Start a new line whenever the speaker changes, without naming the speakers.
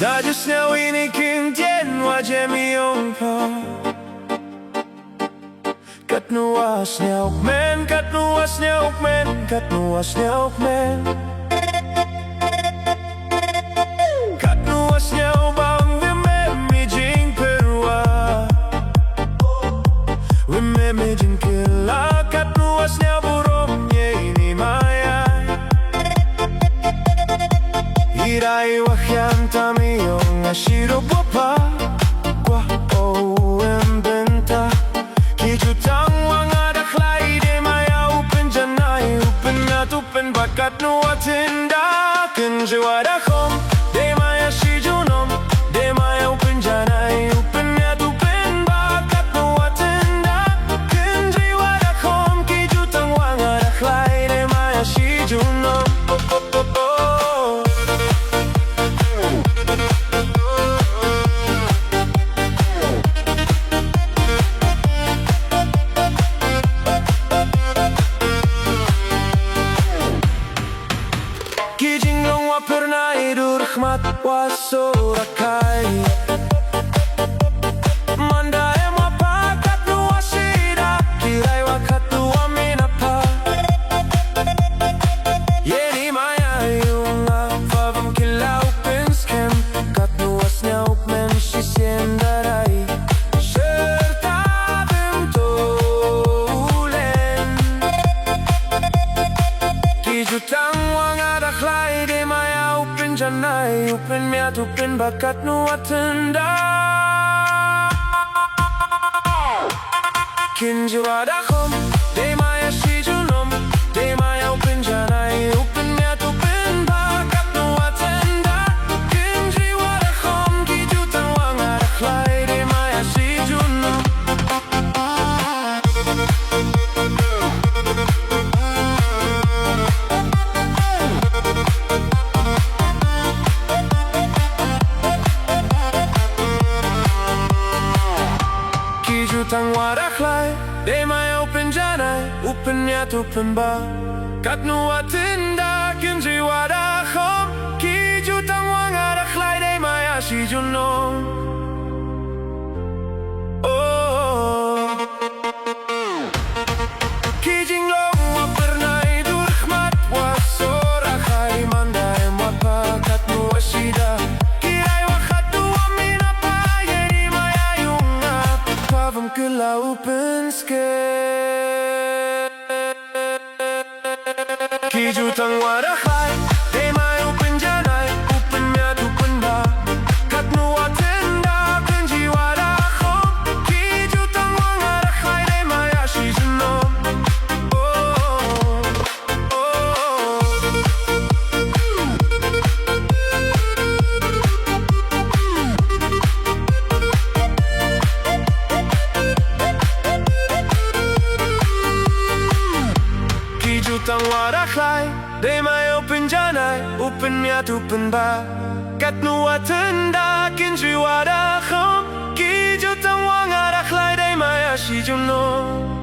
Даже сняли кинден ваджемион па Katnua snelkmen, katnua snelkmen, katnua snelkmen. Katnua snelbang we memijing perua. We memijing kila katnua snelburom Dei Maya. Irai wakyan tamiyong ashiro papa. Kwa o embenta. Kijutang wanga daklay Dei Maya upen janay upen at upen bakat nuatinda Kunjiwa dakom Dei Maya Shi Junom Dei Maya upen janay upen at upen bakat nuatinda Kunjiwa dakom kijutang wanga daklay Dei Maya Shi Junom Kijinglong wa Pnar durhmat wa sorakai Mandae wa pakat wa shida Kirai wa katu wa minapa Dei Maya yunga favam kilau pinskem Katnu wa sniauk men shisiendarai Shertabim tolen Kijutang Dei Maya upen janay upen miat upen bakat nuatinda Kinjiwa dakom Dei Maya Shi Junom Dei Maya upen janay upen miat upen bakat nuatinda Kinjiwa dakom kijutang wanga daklay Dei Maya Shi Junom Kijutang wadaklay Dei Maya upen janay upen yat upen ba Katnuatinda kinjiwa dakom Kijutang wanga daklay Dei Maya Shi Junom Oh Kijinglong wa Pnar durhmat wa sorakai Mandae wa pakat wa shida Kirai wa katu wa minapa Dei Maya yunga pavam kilau pinske Kijutang wadaklay Dei Maya upen janay upen miat upen ba Katnuatinda kinjiwa dakom Kijutang wanga daklay Dei Maya Shi Junom Kijutang wadaklay Dei Maya upen janay upen miat upen ba Katnuatinda kinjiwa dakom Kijutang wanga daklay Dei Maya Shi Junom